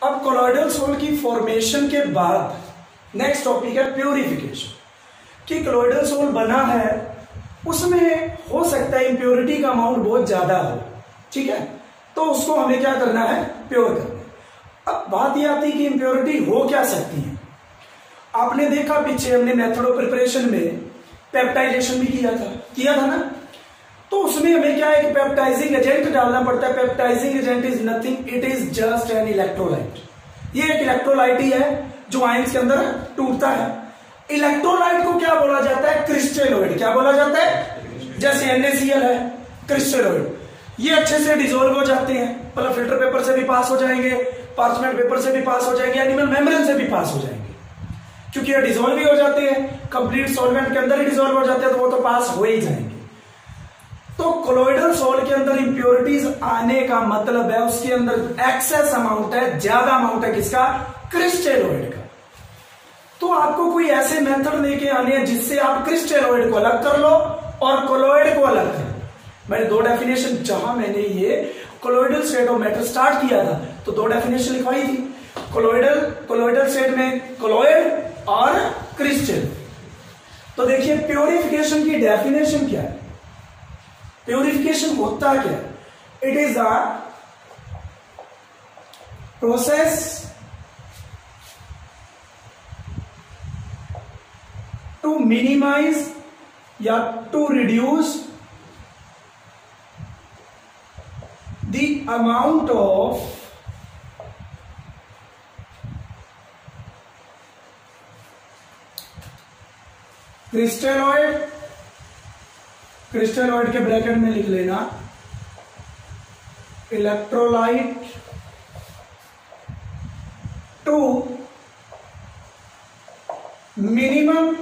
अब colloidal soul की formation के बाद नेक्स्ट टॉपिक है प्योरिफिकेशन। कि कोलॉइडल सोल बना है उसमें हो सकता है इम्प्योरिटी का अमाउंट बहुत ज्यादा हो, ठीक है, तो उसको हमें क्या करना है, प्योर करना। अब बात यह आती है कि इम्प्योरिटी हो क्या सकती है। आपने देखा पीछे हमने मेथड ऑफ प्रिपरेशन में पेप्टाइजेशन भी किया था ना, तो उसमें हमें क्या है कि पेप्टाइजिंग एजेंट डालना पड़ता है। Peptising agent is nothing, it is just an electrolyte. ये एक इलेक्ट्रोलाइट ही है जो आयंस के अंदर टूटता है। इलेक्ट्रोलाइट को क्या बोला जाता है, क्रिस्टलोइड। क्या बोला जाता है, जैसे NaCl है क्रिस्टलोइड। ये अच्छे से डिसॉल्व हो जाते हैं, मतलब फिल्टर पेपर से भी पास हो जाएंगे, पार्चमेंट पेपर से भी पास हो जाएंगे, एनिमल मेम्ब्रेन से भी पास हो जाएंगे, क्योंकि ये डिसॉल्व भी हो जाते हैं, कंप्लीट सॉल्वेंट के अंदर ही डिसॉल्व हो जाते हैं, तो वो तो पास हो ही जाएंगे। तो कोलॉइडल सोल के अंदर इंप्योरिटीज आने का मतलब है उसके अंदर एक्सेस अमाउंट है, ज्यादा अमाउंट है किसका, क्रिस्टलोइड का। तो आपको कोई ऐसे मेथड लेके आने हैं जिससे आप क्रिस्टलोइड को अलग कर लो और कोलॉइड को अलग कर लो। मैंने दो डेफिनेशन, जहां मैंने ये colloidal state of matter start किया था तो दो डेफिनेशन लिखवाई थी, कोलॉइडल स्टेट में कोलॉइड और क्रिस्टल। तो देखिए प्योरिफिकेशन की डेफिनेशन क्या है। प्योरिफिकेशन होता क्या है, it is a process to minimize या to reduce the amount of crystalloid के ब्रैकेट में लिख लेना electrolyte to minimum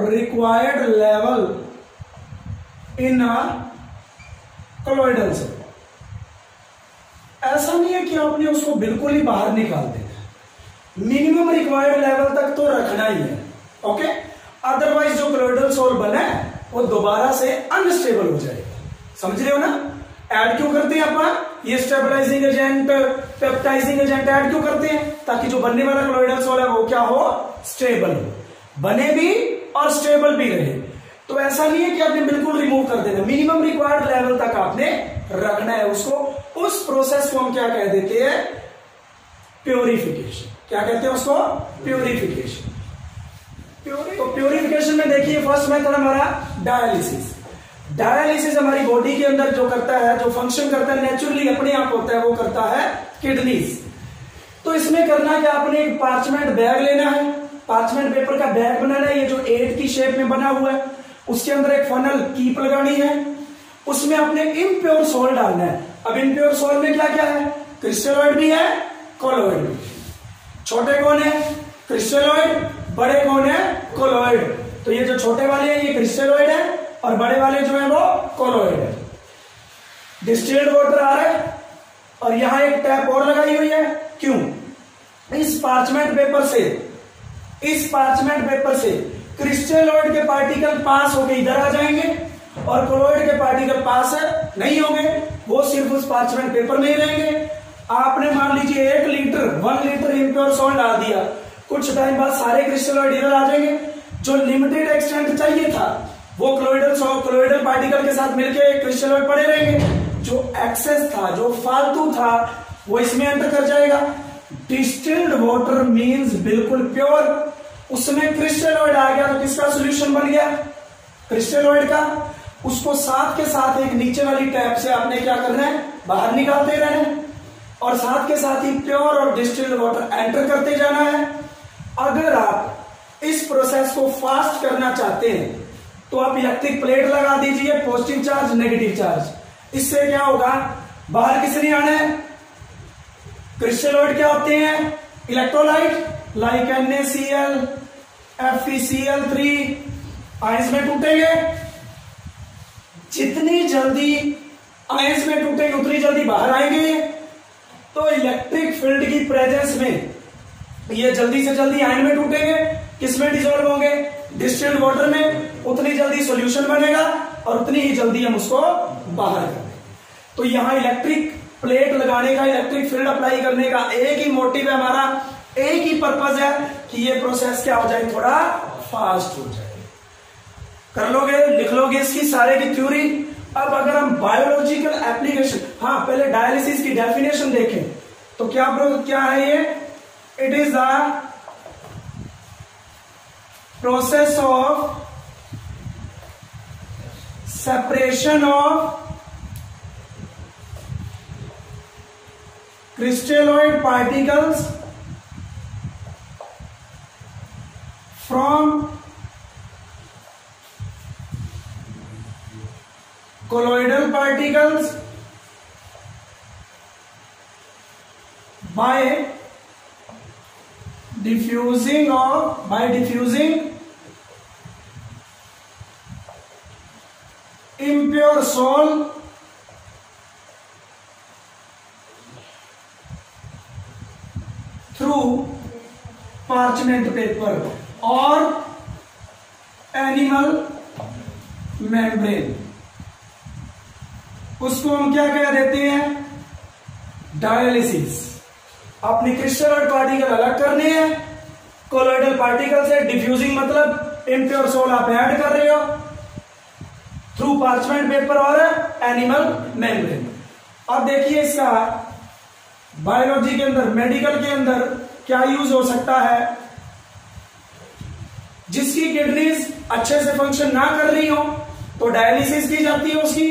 required level in a colloidal cell. ऐसा नहीं है कि आपने उसको बिल्कुल ही बाहर निकाल देना, मिनिमम रिक्वायर्ड लेवल तक तो रखना ही है, ओके। अदरवाइज जो कोलॉइडल सोल बना है वो दोबारा से अनस्टेबल हो जाएगा। समझ रहे हो ना। ऐड क्यों करते हैं अपन, ये stabilising agent, peptising agent add क्यों करते हैं, ताकि जो बनने वाला कोलॉइडल सोल है वो क्या हो, स्टेबल हो, बने भी और स्टेबल भी रहे। तो ऐसा नहीं है कि आपने बिल्कुल रिमूव कर देना, मिनिमम रिक्वायर्ड लेवल तक आपने रखना है उसको। उस प्रोसेस को हम क्या कह देते हैं, प्योरिफिकेशन। क्या कहते हैं उसको, प्योरिफिकेशन। तो प्योरिफिकेशन में देखिए फर्स्ट मेथड हमारा डायलिसिस। डायलिसिस हमारी बॉडी के अंदर जो करता है, जो फंक्शन करता है नेचुरली अपने आप होता है, वो करता है किडनीज। तो इसमें करना क्या, आपने एक पार्चमेंट बैग लेना है, पार्चमेंट पेपर का बैग बनाना है, ये जो 8 की शेप में बना हुआ है, उसके अंदर एक फनल कीप लगानी है, उसमें आपने इम्प्योर सोल डालना है। अब इम्प्योर सोल में क्या क्या है, क्रिस्टलोइड भी है, कोलॉइड भी। छोटे कौन है, क्रिस्टलोइड, बड़े कौन है, कोलॉइड। तो ये जो छोटे वाले हैं ये क्रिस्टलोइड है और बड़े वाले जो है वो कोलॉइड है। डिस्टिल्ड वाटर आ रहा है और यहां एक टैप और लगाई हुई है, क्यों, इस पार्चमेंट पेपर से क्रिस्टलोइड के पार्टिकल पास होके इधर आ जाएंगे और कोलॉइड के पार्टिकल पास नहीं होंगे, वो सिर्फ उस पार्चमेंट पेपर में ही रहेंगे। आपने मान लीजिए 1 लीटर इम्प्योर सोल डाल दिया, कुछ टाइम बाद सारे क्रिस्टलोइड इधर आ जाएंगे। जो लिमिटेड एक्सटेंट चाहिए था वो कोलॉइडल पार्टिकल के साथ मिलकर क्रिस्टलोइड पड़े रहेंगे, जो एक्सेस था, जो फालतू था, वो इसमें एंटर कर जाएगा। डिस्टिल्ड वाटर मींस बिल्कुल प्योर, उसमें क्रिस्टलोइड आ गया तो किसका सॉल्यूशन बन गया, क्रिस्टलोइड का। उसको साथ के साथ एक नीचे वाली टैप से आपने क्या करना है, बाहर निकालते रहना है और साथ के साथ ही प्योर और डिस्टिल्ड वाटर एंटर करते जाना है। अगर आप इस प्रोसेस को फास्ट करना चाहते हैं तो आप इलेक्ट्रिक प्लेट लगा दीजिए, पॉजिटिव चार्ज नेगेटिव चार्ज। इससे क्या होगा, बाहर किसे नहीं आना है, क्रिस्टलोइड क्या होते हैं, electrolyte like NaCl, FeCl3, ions में टूटेंगे। जितनी जल्दी आयंस में टूटेंगे उतनी जल्दी बाहर आएंगे। तो इलेक्ट्रिक फील्ड की प्रेजेंस में ये जल्दी से जल्दी आयन में टूटेंगे, किसमें डिसॉल्व होंगे, डिस्टिल्ड वाटर में, उतनी जल्दी सॉल्यूशन बनेगा और उतनी ही जल्दी हम उसको बाहर कर देंगे। तो यहां इलेक्ट्रिक प्लेट लगाने का, इलेक्ट्रिक फील्ड अप्लाई करने का एक ही मोटिव है हमारा, एक ही पर्पज है कि ये प्रोसेस क्या हो जाए, थोड़ा फास्ट हो जाए। कर लोगे, लिख लोगे इसकी सारे की थ्योरी। अब अगर हम बायोलॉजिकल एप्लीकेशन, हाँ पहले डायलिसिस की डेफिनेशन देखें तो क्या है ये, it is the process of separation of crystalloid particles from colloidal particles by diffusing impure sol through parchment paper और एनिमल मेम्ब्रेन। उसको हम क्या कह देते हैं, डायलिसिस। अपनी क्रिस्टलोइड पार्टिकल अलग करने हैं कोलोइडल पार्टिकल से, डिफ्यूजिंग मतलब इम्प्योर सोल आप ऐड कर रहे हो थ्रू पार्चमेंट पेपर और एनिमल मेम्ब्रेन। अब देखिए इसका बायोलॉजी के अंदर, मेडिकल के अंदर क्या यूज हो सकता है। जिसकी किडनीज अच्छे से फंक्शन ना कर रही हो तो डायलिसिस की जाती है उसकी,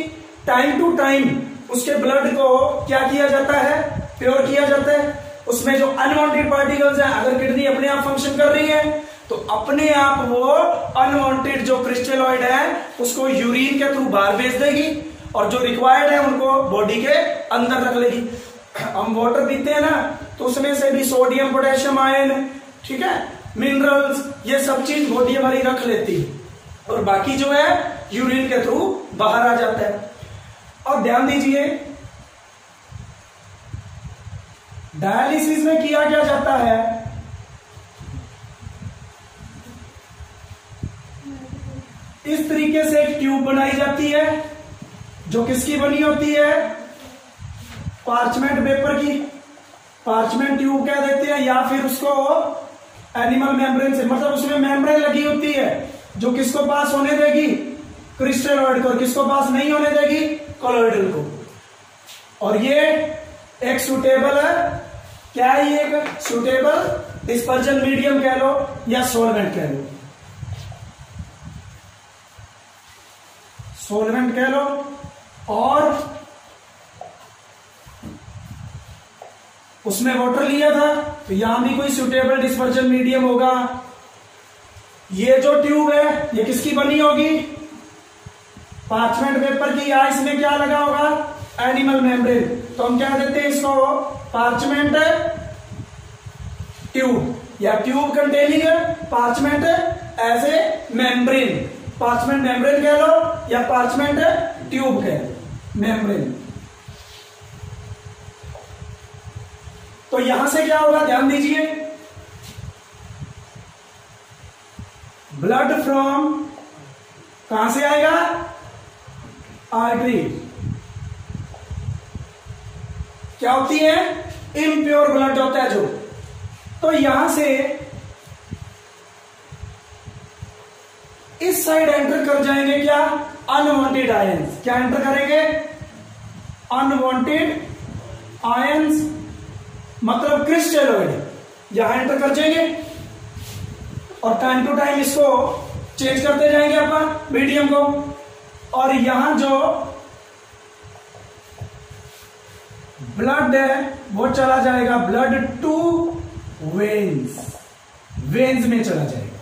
टाइम टू टाइम उसके ब्लड को क्या किया जाता है, प्योर किया जाता है। उसमें जो अनवांटेड पार्टिकल्स हैं, अगर किडनी अपने आप फंक्शन कर रही है तो अपने आप वो अनवांटेड जो क्रिस्टलोइड है उसको यूरिन के थ्रू बाहर भेज देगी और जो रिक्वायर्ड है उनको बॉडी के अंदर रख लेगी। हम वाटर पीते हैं ना तो उसमें से भी सोडियम, पोटेशियम, आयन, ठीक है, मिनरल्स, ये सब चीज बॉडी हमारी रख लेती है और बाकी जो है यूरिन के थ्रू बाहर आ जाता है। और ध्यान दीजिए डायलिसिस में किया क्या जाता है, इस तरीके से एक ट्यूब बनाई जाती है जो किसकी बनी होती है, पार्चमेंट पेपर की, पार्चमेंट ट्यूब कह देते हैं, या फिर उसको एनिमल मेम्ब्रेन से, मतलब उसमें मेम्ब्रेन लगी होती है जो किसको पास होने देगी, क्रिस्टलोइड को, और किसको पास नहीं होने देगी, कोलोइडल को। और ये एक सुटेबल है, क्या है ये, एक सुटेबल डिस्पर्जन मीडियम कह लो या सोलवेंट कह लो, सोलवेंट कह लो। और उसमें वाटर लिया था तो यहां भी कोई सुटेबल डिस्पर्जन मीडियम होगा। ये जो ट्यूब है ये किसकी बनी होगी, पार्चमेंट पेपर की, या इसमें क्या लगा होगा, एनिमल मेम्ब्रेन। तो हम क्या देते हैं इसको, पार्चमेंट ट्यूब या tube containing parchment as a membrane, parchment membrane कह लो या पार्चमेंट ट्यूब कह लो, मेम्ब्रेन। तो यहां से क्या होगा, ध्यान दीजिए, ब्लड फ्रॉम कहां से आएगा, आर्टरी, क्या होती है, इम्प्योर ब्लड होता है जो। तो यहां से इस साइड एंटर कर जाएंगे क्या, अनवांटेड आयंस, क्या एंटर करेंगे, अनवांटेड आयंस, मतलब क्रिस्टलोइड यहां एंटर कर जाएंगे और टाइम टू टाइम इसको चेंज करते जाएंगे अपना मीडियम को। और यहां जो ब्लड है वो चला जाएगा, ब्लड टू वेन्स, वेन्स में चला जाएगा।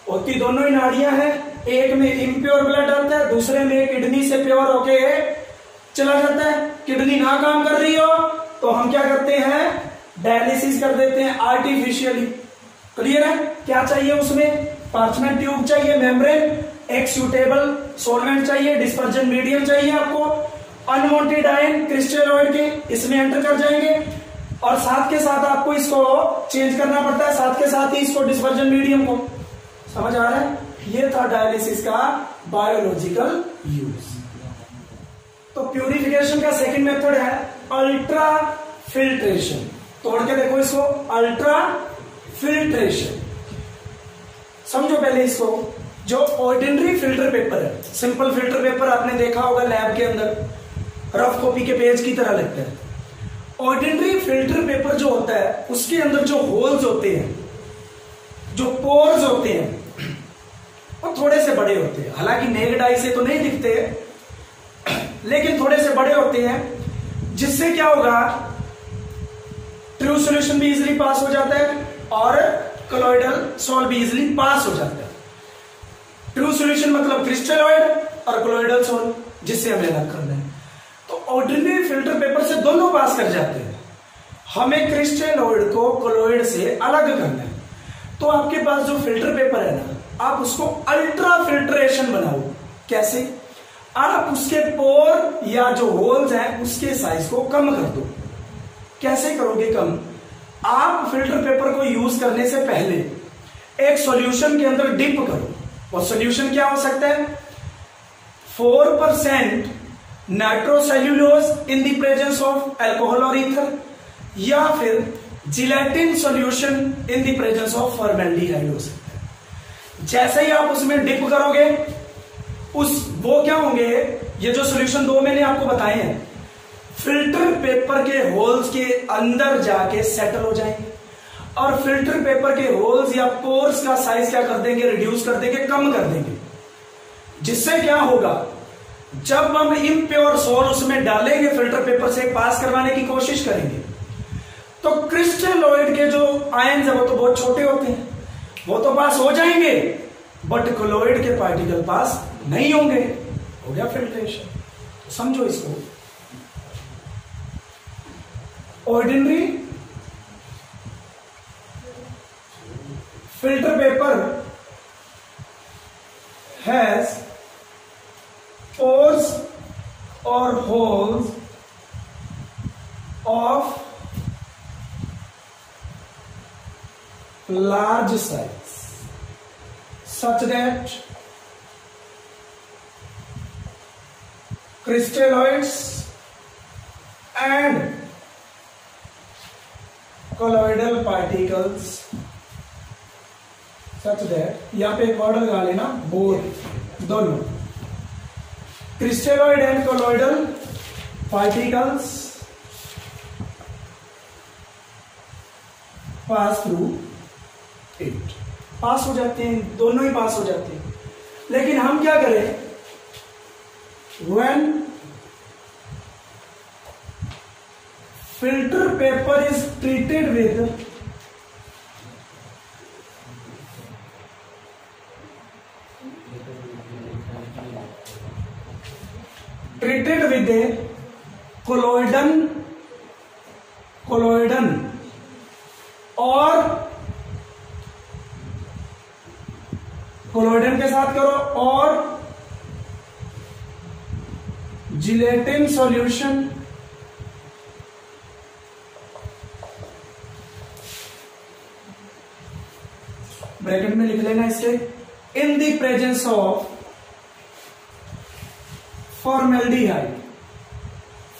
और की दोनों ही नाड़ियां हैं, एक में इम्प्योर ब्लड आता है, दूसरे में किडनी से प्योर होके चला जाता है। किडनी ना काम कर रही हो तो हम क्या करते हैं, डायलिसिस कर देते हैं आर्टिफिशियली। क्लियर है, क्या चाहिए उसमें, पार्चमेंट ट्यूब चाहिए, मेम्ब्रेन, एक सूटेबल सोलवेंट चाहिए, डिस्पर्जन मीडियम चाहिए आपको, अनवांटेड आयन क्रिस्टलोइड के इसमें एंटर कर जाएंगे और साथ के साथ आपको इसको चेंज करना पड़ता है, साथ के साथ ही इसको डिस्पर्जन मीडियम को। समझ आ रहा है? ये था डायलिसिस का बायोलॉजिकल यूज। तो प्यूरिफिकेशन का सेकंड मेथड है अल्ट्रा फिल्ट्रेशन। तोड़ के देखो इसको, अल्ट्रा फिल्ट्रेशन। समझो पहले इसको। जो ऑर्डिनरी फिल्टर पेपर है, सिंपल फिल्टर पेपर आपने देखा होगा लैब के अंदर, रफ कॉपी के पेज की तरह लगता है। ऑर्डिनरी फिल्टर पेपर जो होता है उसके अंदर जो होल्स होते हैं, जो पोर्स होते हैं, वो थोड़े से बड़े होते हैं। हालांकि नेकेड आई से तो नहीं दिखते, लेकिन थोड़े से बड़े होते हैं, जिससे क्या होगा, ट्रू सॉल्यूशन भी इजीली पास हो जाता है और कोलॉइडल सॉल्व भी इजीली पास हो जाता है। ट्रू सॉल्यूशन मतलब क्रिस्टलोइड और कोलॉइडल सॉल्व, जिससे हमें अलग करना है। तो ऑर्डिनरी फिल्टर पेपर से दोनों पास कर जाते हैं, हमें क्रिस्टलोइड को कोलॉइड से अलग करना है। तो आपके पास जो फिल्टर पेपर है ना, आप उसको अल्ट्रा फिल्ट्रेशन बनाओ। कैसे? आप उसके पोर या जो होल्स हैं उसके साइज को कम कर दो। कैसे करोगे कम? आप फिल्टर पेपर को यूज करने से पहले एक सॉल्यूशन के अंदर डिप करो। और सॉल्यूशन क्या हो सकता है? 4% nitrocellulose in the presence of alcohol और ईथर, या फिर gelatin solution in the presence of formaldehyde हो सकता है। जैसे ही आप उसमें डिप करोगे, वो क्या होंगे, ये जो सॉल्यूशन दो मैंने आपको बताए हैं, फिल्टर पेपर के होल्स के अंदर जाके सेटल हो जाएंगे और फिल्टर पेपर के होल्स या पोर्स का साइज क्या कर देंगे, रिड्यूस कर देंगे, कम कर देंगे। जिससे क्या होगा, जब हम इम्प्योर सॉल्ट उसमें डालेंगे, फिल्टर पेपर से पास करवाने की कोशिश करेंगे, तो क्रिस्टलोइड के जो आयन्स है वो तो बहुत छोटे होते हैं, वो तो पास हो जाएंगे, बट कोलॉइड के पार्टिकल पास नहीं होंगे। हो गया फिल्ट्रेशन। समझो इसको। Ordinary filter paper has pores or holes of large size such that crystalloids and colloidal particles such that, यहां पे एक वर्ड लगा लेना, बोथ, दोनों, crystalloid and colloidal particles pass through it, pass हो जाते हैं, दोनों ही पास हो जाते हैं। लेकिन हम क्या करें, when filter paper is treated with a colloidin और कोलॉइडन के साथ करो और जिलेटिन सॉल्यूशन ब्रैकेट में लिख लेना इसके, in the presence of formaldehyde.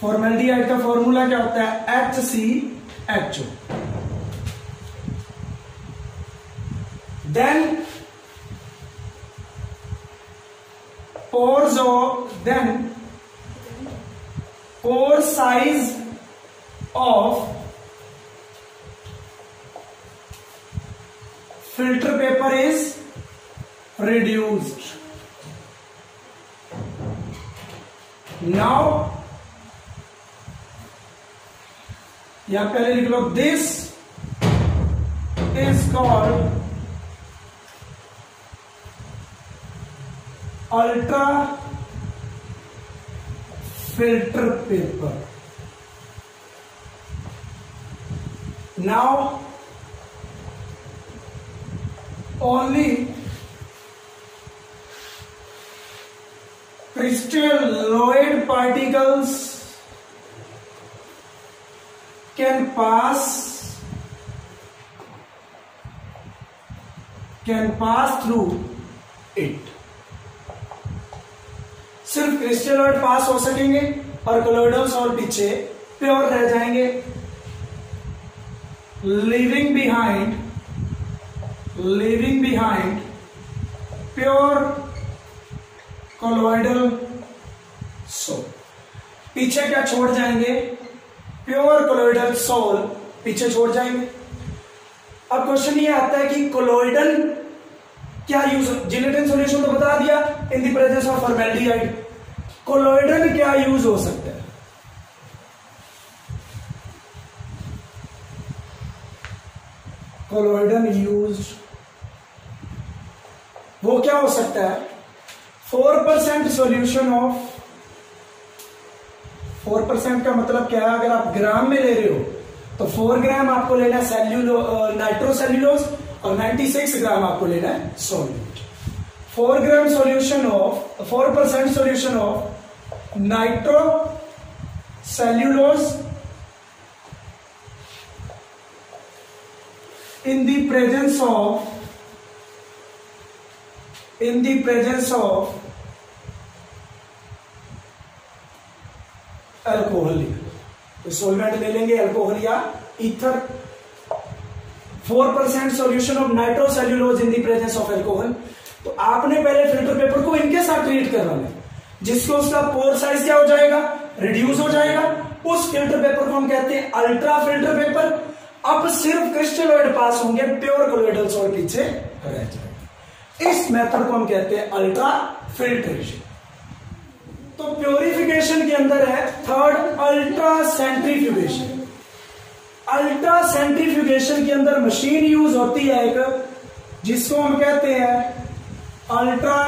Formaldehyde का फॉर्मूला क्या होता है, HCHO। Then pore size of filter paper is reduced. Now यहां पहले लिख लो, this is called ultra filter paper. Now only crystalloid particles can pass through 8। सिर्फ क्रिस्टलोइड पास हो सकेंगे और कोलोइडल सॉल्ट पीछे प्योर रह जाएंगे, leaving behind pure colloidal salt. पीछे क्या छोड़ जाएंगे? प्योर कोलोइडल सॉल्ट पीछे छोड़ जाएंगे। अब क्वेश्चन ये आता है कि कोलोइडल क्या यूज, जिलेटिन सॉल्यूशन तो बता दिया, इन the presence of formaldehyde. Colloidal क्या यूज हो सकता है? कोलोइडल यूज वो क्या हो सकता है? 4% सॉल्यूशन ऑफ, 4% का मतलब क्या है? अगर आप ग्राम में ले रहे हो तो 4 ग्राम आपको लेना है नाइट्रोसेल्यूलोज और 96 ग्राम आपको लेना है solute. 4 gram solution of 4% solution of nitrocellulose in the presence of alcohol. तो सॉल्वेंट ले लेंगे अल्कोहल या ether. 4% solution of nitrocellulose in the presence of alcohol. तो आपने पहले फिल्टर पेपर को इनके साथ ट्रीट करवाना है, जिसको उसका पोर साइज क्या हो जाएगा? रिड्यूस हो जाएगा। उस फिल्टर पेपर को हम कहते हैं अल्ट्रा फिल्टर पेपर। अब सिर्फ क्रिस्टलोइड पास होंगे, प्योर कोलोइडल सॉल्ट पीछे रह जाएगा। इस मेथड को हम कहते हैं अल्ट्रा फिल्ट्रेशन। तो प्योरिफिकेशन के अंदर है third ultra centrifugation. Ultra centrifugation के अंदर मशीन यूज होती है एक, जिसको हम कहते हैं अल्ट्रा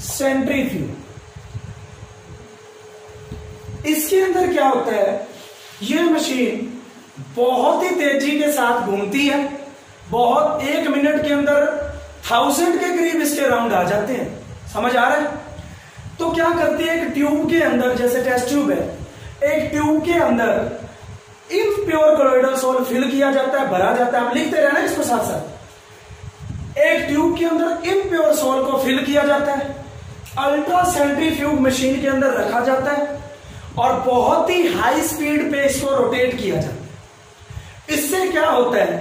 सेंट्रीफ्यूग। इसके अंदर क्या होता है? यह मशीन बहुत ही तेजी के साथ घूमती है, बहुत 1 मिनट के अंदर 1000 के करीब इसके राउंड आ जाते हैं। समझ आ रहा है? तो क्या करती है, एक ट्यूब के अंदर, जैसे टेस्ट ट्यूब है, एक ट्यूब के अंदर इम्प्योर कोलोइडल सॉल्ट फिल किया जाता है, भरा जाता है। आप लिखते रहना इसको साथ साथ। एक ट्यूब के अंदर इम्प्योर सॉल्ट को फिल किया जाता है, अल्ट्रा सेंट्रीफ्यूग मशीन के अंदर रखा जाता है और बहुत ही हाई स्पीड पे इसको रोटेट किया जाता है। इससे क्या होता है?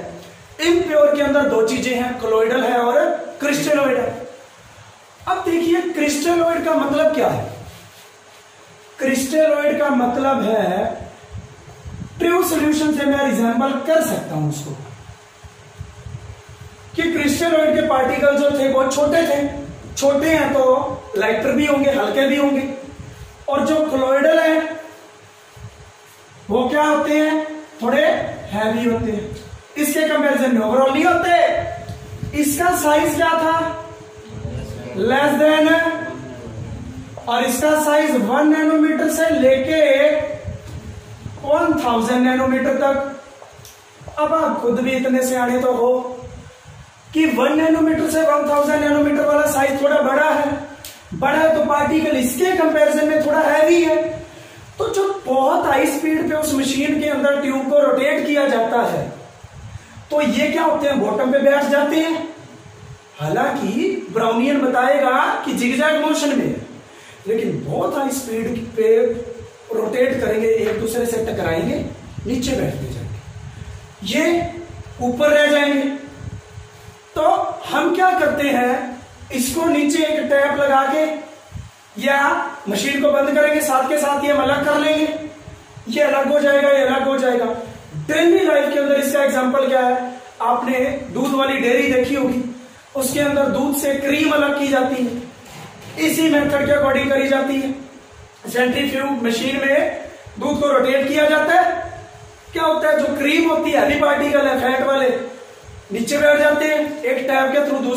इम्प्योर के अंदर 2 चीजें हैं, कोलोइडल है और क्रिस्टलोइड है। अब देखिए क्रिस्टलोइड का मतलब क्या है? क्रिस्टलोइड का मतलब है, ट्रू सॉल्यूशन से मैं रिजेंबल कर सकता हूं उसको, कि क्रिस्टलोइड के पार्टिकल जो थे बहुत छोटे थे। छोटे हैं तो लाइटर भी होंगे, हल्के भी होंगे। और जो कोलोइडल है वो क्या होते हैं? थोड़े हैवी होते हैं। इसके कंपैरिजन में ओवरऑल नहीं होते। इसका साइज क्या था? लेस देन, और इसका साइज 1 नैनोमीटर से लेके 1000 नैनोमीटर तक। अब आप खुद भी इतने सियाने तो हो कि 1 नैनोमीटर से 1000 नैनोमीटर वाला साइज थोड़ा बड़ा है। बड़ा है तो पार्टिकल इसके कंपैरिजन में थोड़ा हैवी है। तो जो बहुत हाई स्पीड पे उस मशीन के अंदर ट्यूब को रोटेट किया जाता है, तो ये क्या होते हैं? बॉटम पे बैठ जाते हैं। हालांकि ब्राउनियन बताएगा कि जिगजैग मोशन में है, लेकिन बहुत हाई स्पीड पे रोटेट करेंगे, एक दूसरे से टकराएंगे, नीचे बैठते जाएंगे, ये ऊपर रह जाएंगे। तो हम क्या करते हैं? इसको नीचे एक टैप लगा के या मशीन को बंद करेंगे, साथ के साथ ये हम अलग कर लेंगे। ये अलग हो जाएगा, ये अलग हो जाएगा। डेली लाइफ के अंदर इसका एग्जांपल क्या है? आपने दूध वाली डेयरी देखी होगी, उसके अंदर दूध से क्रीम अलग की जाती है। इसी मेथड के अकॉर्डिंग करी जाती है। सेंट्रीफ्यूग मशीन में दूध को रोटेट किया जाता है। क्या होता है? जो क्रीम होती है, हैवी पार्टिकल है, फैट वाले, नीचे बैठ जाते हैं। एक टैप के थ्रू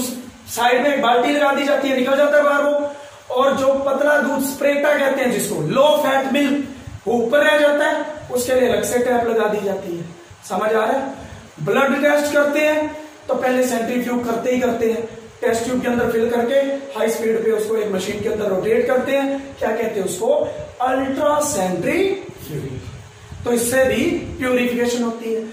साइड में एक बाल्टी लगा दी जाती है, निकल जाता है बाहर वो। और जो पतला दूध, स्प्रेटा कहते हैं जिसको, लो फैट मिल्क, वो ऊपर रह जाता है, उसके लिए अलग से टैप लगा दी जाती है। समझ आ रहा है? ब्लड टेस्ट करते हैं तो पहले सेंट्रीफ्यूग करते ही करते हैं। टेस्ट ट्यूब के अंदर फिल करके हाई स्पीड पे उसको एक मशीन के अंदर रोटेट करते हैं। क्या कहते हैं उसको? Ultra centrifuge. तो इससे भी प्यूरिफिकेशन होती है।